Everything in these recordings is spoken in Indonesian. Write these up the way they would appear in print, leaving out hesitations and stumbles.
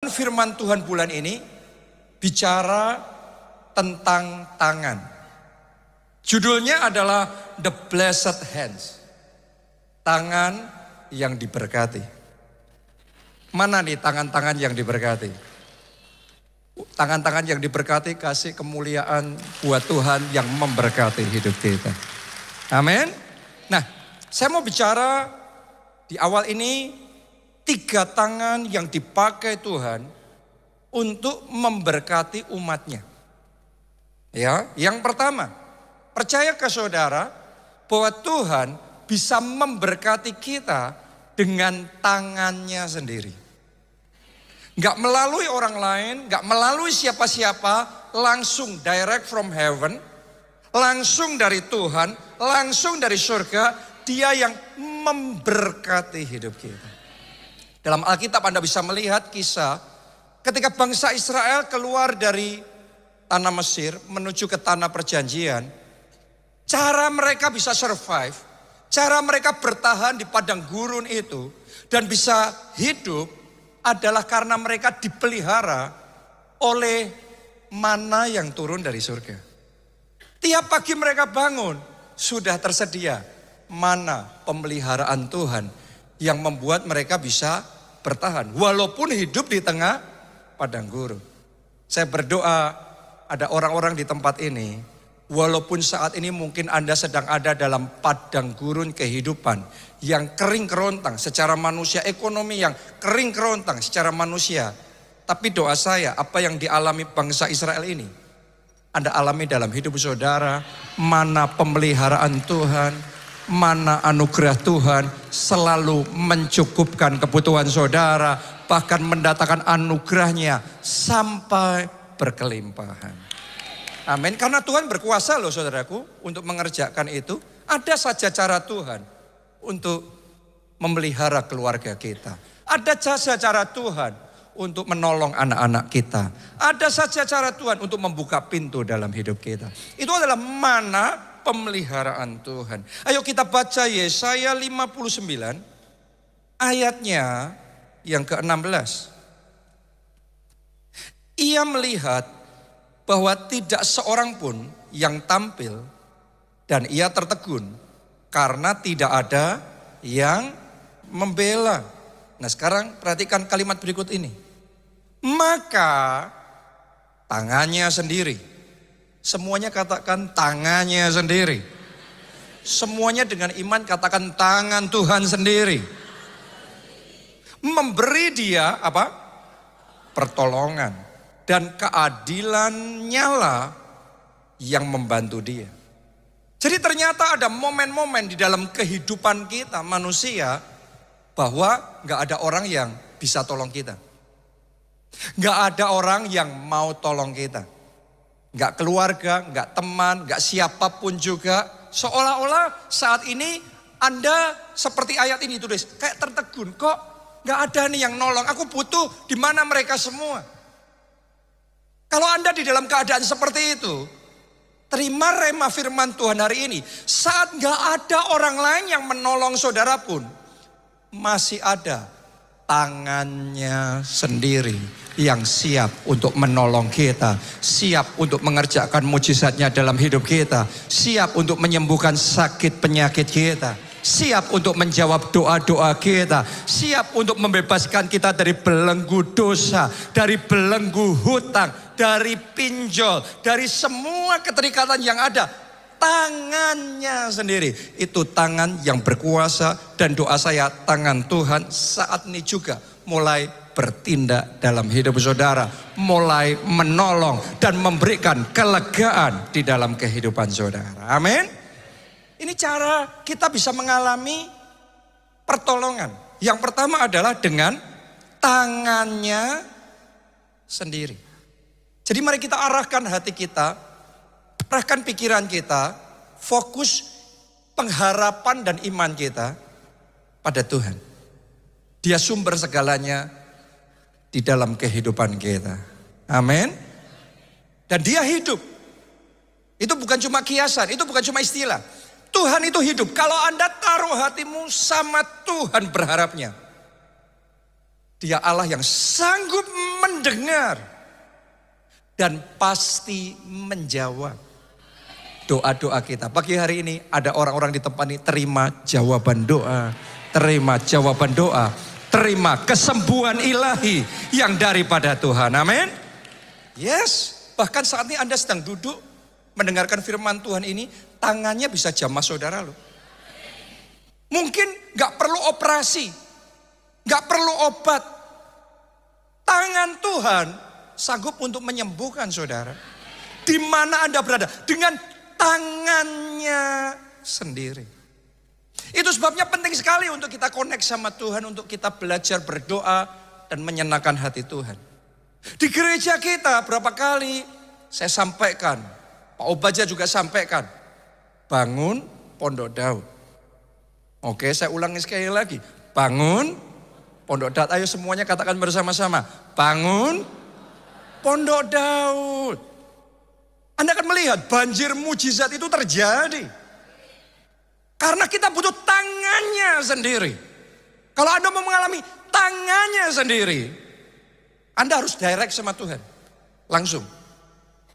Pembukaan firman Tuhan bulan ini bicara tentang tangan. Judulnya adalah The Blessed Hands. Tangan yang diberkati. Mana nih tangan-tangan yang diberkati? Tangan-tangan yang diberkati kasih kemuliaan buat Tuhan yang memberkati hidup kita. Amin. Nah, saya mau bicara di awal ini 3 tangan yang dipakai Tuhan untuk memberkati umatnya. Ya, yang pertama, percayakah saudara bahwa Tuhan bisa memberkati kita dengan tangannya sendiri? Gak melalui orang lain, gak melalui siapa-siapa, langsung direct from heaven, langsung dari Tuhan, langsung dari surga, Dia yang memberkati hidup kita. Dalam Alkitab Anda bisa melihat kisah ketika bangsa Israel keluar dari tanah Mesir menuju ke tanah perjanjian. Cara mereka bisa survive, cara mereka bertahan di padang gurun itu dan bisa hidup adalah karena mereka dipelihara oleh mana yang turun dari surga. Tiap pagi mereka bangun, sudah tersedia mana pemeliharaan Tuhan yang membuat mereka bisa bertahan. Walaupun hidup di tengah padang gurun. Saya berdoa ada orang-orang di tempat ini, walaupun saat ini mungkin Anda sedang ada dalam padang gurun kehidupan yang kering kerontang secara manusia, ekonomi yang kering kerontang secara manusia. Tapi doa saya, apa yang dialami bangsa Israel ini, Anda alami dalam hidup saudara, mana pemeliharaan Tuhan, mana anugerah Tuhan selalu mencukupkan kebutuhan saudara, bahkan mendatangkan anugerahnya sampai berkelimpahan. Amin. Karena Tuhan berkuasa loh saudaraku untuk mengerjakan itu. Ada saja cara Tuhan untuk memelihara keluarga kita. Ada saja cara Tuhan untuk menolong anak-anak kita. Ada saja cara Tuhan untuk membuka pintu dalam hidup kita. Itu adalah mana pemeliharaan Tuhan. Ayo kita baca Yesaya 59 ayatnya yang ke-16. Ia melihat bahwa tidak seorang pun yang tampil dan ia tertegun karena tidak ada yang membela. Nah sekarang perhatikan kalimat berikut ini. Maka tangannya sendiri. Semuanya katakan tangannya sendiri. Semuanya dengan iman katakan tangan Tuhan sendiri. Memberi dia apa? Pertolongan. Dan keadilannya lah yang membantu dia. Jadi ternyata ada momen-momen di dalam kehidupan kita manusia bahwa gak ada orang yang bisa tolong kita. Gak ada orang yang mau tolong kita. Gak keluarga, gak teman, gak siapapun juga. Seolah-olah saat ini Anda seperti ayat ini tulis. Kayak tertegun, kok gak ada nih yang nolong. Aku butuh, di mana mereka semua. Kalau Anda di dalam keadaan seperti itu, terima rema firman Tuhan hari ini. Saat gak ada orang lain yang menolong saudara pun, masih ada tangannya sendiri yang siap untuk menolong kita, siap untuk mengerjakan mujizatnya dalam hidup kita, siap untuk menyembuhkan sakit penyakit kita, siap untuk menjawab doa-doa kita, siap untuk membebaskan kita dari belenggu dosa, dari belenggu hutang, dari pinjol, dari semua keterikatan yang ada. Tangannya sendiri, itu tangan yang berkuasa. Dan doa saya, tangan Tuhan saat ini juga mulai bertindak dalam hidup saudara, mulai menolong dan memberikan kelegaan di dalam kehidupan saudara. Amin. Ini cara kita bisa mengalami pertolongan. Yang pertama adalah dengan tangannya sendiri. Jadi mari kita arahkan hati kita, arahkan pikiran kita, fokus pengharapan dan iman kita pada Tuhan. Dia sumber segalanya di dalam kehidupan kita. Amin. Dan dia hidup. Itu bukan cuma kiasan, itu bukan cuma istilah. Tuhan itu hidup. Kalau Anda taruh hatimu sama Tuhan berharapnya, Dia Allah yang sanggup mendengar dan pasti menjawab doa-doa kita. Pagi hari ini ada orang-orang di tempat ini terima jawaban doa. Terima jawaban doa. Terima kesembuhan ilahi yang daripada Tuhan. Amin. Yes. Bahkan saat ini Anda sedang duduk mendengarkan firman Tuhan ini, tangannya bisa jamah saudara loh. Mungkin gak perlu operasi, gak perlu obat. Tangan Tuhan sanggup untuk menyembuhkan saudara. Di mana Anda berada, dengan tangannya sendiri. Itu sebabnya penting sekali untuk kita connect sama Tuhan, untuk kita belajar berdoa dan menyenangkan hati Tuhan. Di gereja kita berapa kali saya sampaikan, Pak Obaja juga sampaikan, bangun Pondok Daud. Oke, saya ulangi sekali lagi, bangun Pondok Daud. Ayo semuanya katakan bersama-sama, bangun Pondok Daud. Anda akan melihat banjir mujizat itu terjadi. Karena kita butuh tangannya sendiri. Kalau Anda mau mengalami tangannya sendiri, Anda harus direct sama Tuhan. Langsung.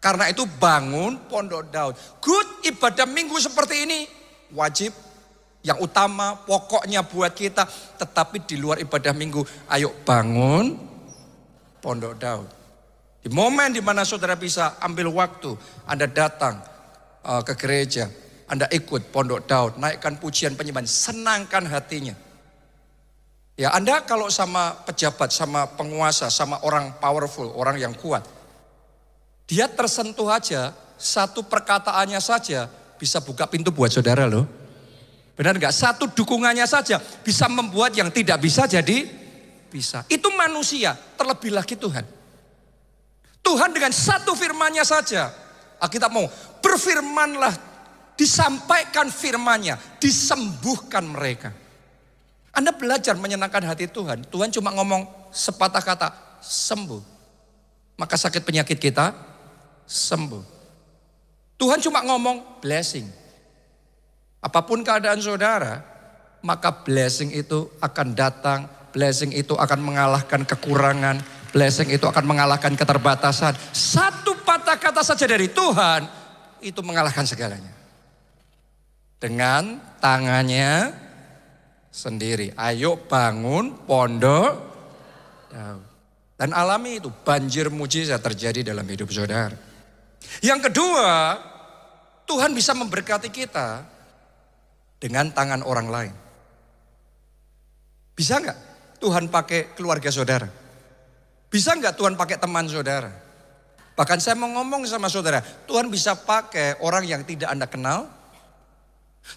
Karena itu bangun Pondok Daud. Good, ibadah minggu seperti ini wajib, yang utama, pokoknya buat kita. Tetapi di luar ibadah minggu, ayo bangun Pondok Daud. Di momen dimana saudara bisa ambil waktu, Anda datang ke gereja, Anda ikut Pondok Daud, naikkan pujian penyembahan, senangkan hatinya. Ya, Anda kalau sama pejabat, sama penguasa, sama orang powerful, orang yang kuat, dia tersentuh aja, satu perkataannya saja bisa buka pintu buat saudara loh. Benar enggak? Satu dukungannya saja bisa membuat yang tidak bisa jadi bisa. Itu manusia, terlebih lagi Tuhan. Tuhan dengan satu firman-Nya saja, kita mau berfirmanlah, disampaikan firman-Nya, disembuhkan mereka. Anda belajar menyenangkan hati Tuhan. Tuhan cuma ngomong sepatah kata, sembuh. Maka sakit penyakit kita sembuh. Tuhan cuma ngomong blessing. Apapun keadaan saudara, maka blessing itu akan datang, blessing itu akan mengalahkan kekurangan, blessing itu akan mengalahkan keterbatasan. Satu patah kata saja dari Tuhan, itu mengalahkan segalanya. Dengan tangannya sendiri. Ayo bangun Pondok Daud. Dan alami itu, banjir mujizat terjadi dalam hidup saudara. Yang kedua, Tuhan bisa memberkati kita dengan tangan orang lain. Bisa enggak Tuhan pakai keluarga saudara? Bisa enggak Tuhan pakai teman saudara? Bahkan saya mau ngomong sama saudara, Tuhan bisa pakai orang yang tidak Anda kenal.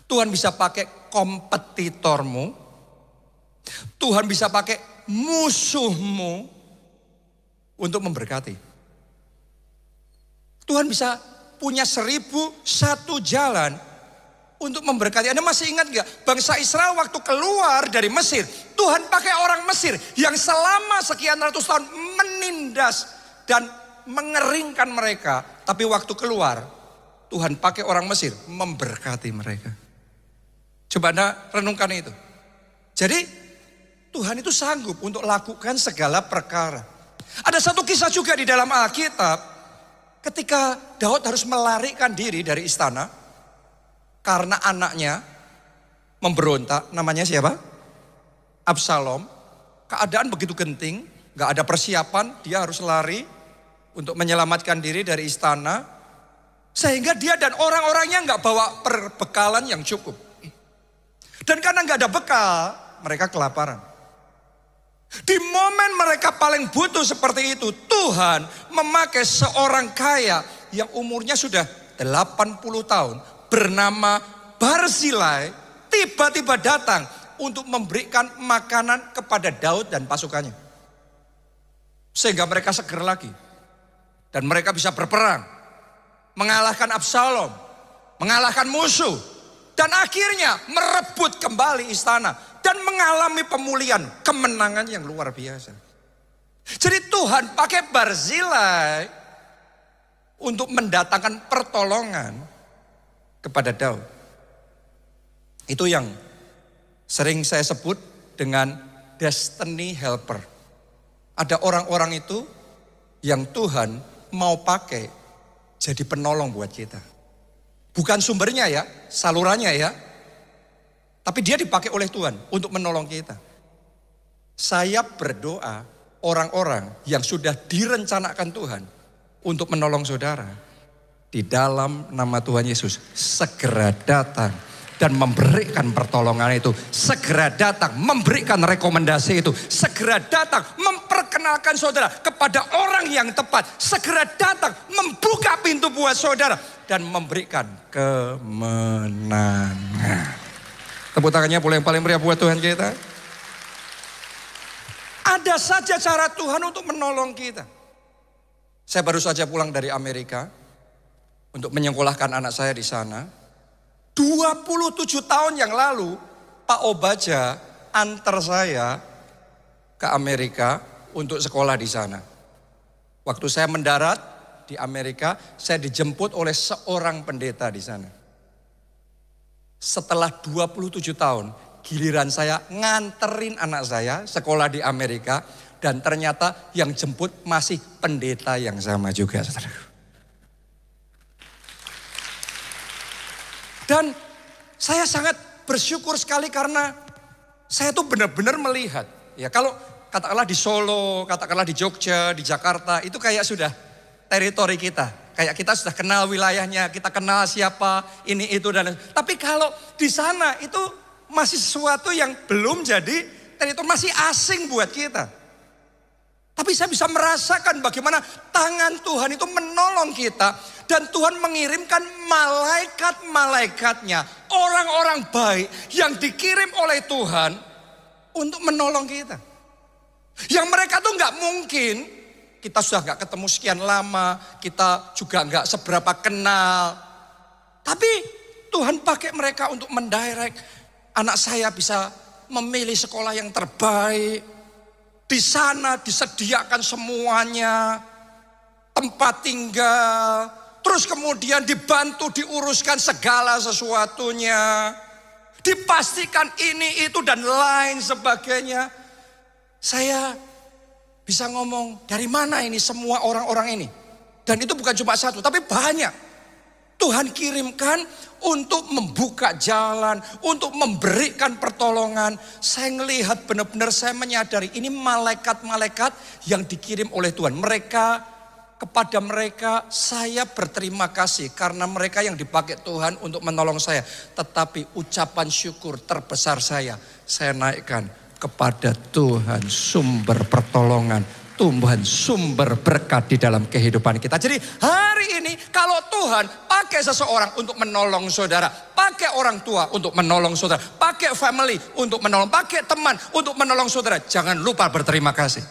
Tuhan bisa pakai kompetitormu. Tuhan bisa pakai musuhmu untuk memberkati. Tuhan bisa punya 1001 jalan untuk memberkati. Anda masih ingat gak? Bangsa Israel waktu keluar dari Mesir, Tuhan pakai orang Mesir yang selama sekian ratus tahun menindas dan mengeringkan mereka. Tapi waktu keluar, Tuhan pakai orang Mesir memberkati mereka. Coba Anda renungkan itu. Jadi Tuhan itu sanggup untuk lakukan segala perkara. Ada satu kisah juga di dalam Alkitab. Ketika Daud harus melarikan diri dari istana. Karena anaknya memberontak, namanya siapa? Absalom. Keadaan begitu genting, gak ada persiapan, dia harus lari untuk menyelamatkan diri dari istana. Sehingga dia dan orang-orangnya gak bawa perbekalan yang cukup. Dan karena gak ada bekal, mereka kelaparan. Di momen mereka paling butuh seperti itu, Tuhan memakai seorang kaya yang umurnya sudah 80 tahun. Bernama Barzilai, tiba-tiba datang untuk memberikan makanan kepada Daud dan pasukannya. Sehingga mereka seger lagi. Dan mereka bisa berperang. Mengalahkan Absalom. Mengalahkan musuh. Dan akhirnya merebut kembali istana. Dan mengalami pemulihan, kemenangan yang luar biasa. Jadi Tuhan pakai Barzilai untuk mendatangkan pertolongan kepada Daud. Itu yang sering saya sebut dengan destiny helper. Ada orang-orang itu yang Tuhan mau pakai jadi penolong buat kita. Bukan sumbernya ya, salurannya ya. Tapi dia dipakai oleh Tuhan untuk menolong kita. Saya berdoa orang-orang yang sudah direncanakan Tuhan untuk menolong saudara. Di dalam nama Tuhan Yesus segera datang dan memberikan pertolongan itu. Segera datang memberikan rekomendasi itu. Segera datang memperkenalkan saudara kepada orang yang tepat. Segera datang membuka pintu buat saudara. Dan memberikan kemenangan. Tepuk tangannya boleh yang paling meriah buat Tuhan kita. Ada saja cara Tuhan untuk menolong kita. Saya baru saja pulang dari Amerika untuk menyekolahkan anak saya di sana. 27 tahun yang lalu Pak Obaja antar saya ke Amerika untuk sekolah di sana. Waktu saya mendarat di Amerika, saya dijemput oleh seorang pendeta di sana. Setelah 27 tahun, giliran saya nganterin anak saya sekolah di Amerika, dan ternyata yang jemput masih pendeta yang sama juga, saudara. Dan saya sangat bersyukur sekali karena saya tuh benar-benar melihat. Ya kalau katakanlah di Solo, katakanlah di Jogja, di Jakarta, itu kayak sudah teritori kita. Kayak kita sudah kenal wilayahnya, kita kenal siapa, ini itu dan tapi kalau di sana itu masih sesuatu yang belum jadi teritori, masih asing buat kita. Tapi saya bisa merasakan bagaimana tangan Tuhan itu menolong kita. Dan Tuhan mengirimkan malaikat-malaikatnya, orang-orang baik yang dikirim oleh Tuhan untuk menolong kita. Yang mereka tuh gak mungkin, kita sudah gak ketemu sekian lama, kita juga gak seberapa kenal. Tapi Tuhan pakai mereka untuk mendirect, anak saya bisa memilih sekolah yang terbaik. Di sana disediakan semuanya, tempat tinggal, terus kemudian dibantu diuruskan segala sesuatunya, dipastikan ini itu dan lain sebagainya. Saya bisa ngomong dari mana ini semua orang-orang ini, dan itu bukan cuma satu tapi banyak. Tuhan kirimkan untuk membuka jalan, untuk memberikan pertolongan. Saya melihat benar-benar, saya menyadari ini malaikat-malaikat yang dikirim oleh Tuhan. Kepada mereka saya berterima kasih karena mereka yang dipakai Tuhan untuk menolong saya. Tetapi ucapan syukur terbesar saya naikkan kepada Tuhan sumber pertolongan. Tuhan sumber berkat di dalam kehidupan kita. Jadi hari ini kalau Tuhan pakai seseorang untuk menolong saudara, pakai orang tua untuk menolong saudara, pakai family untuk menolong, pakai teman untuk menolong saudara, jangan lupa berterima kasih.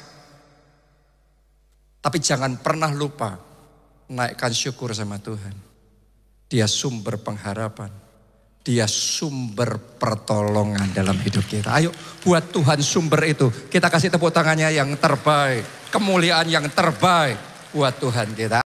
Tapi jangan pernah lupa naikkan syukur sama Tuhan. Dia sumber pengharapan. Dia sumber pertolongan dalam hidup kita. Ayo buat Tuhan sumber itu. Kita kasih tepuk tangannya yang terbaik. Kemuliaan yang terbaik buat Tuhan kita.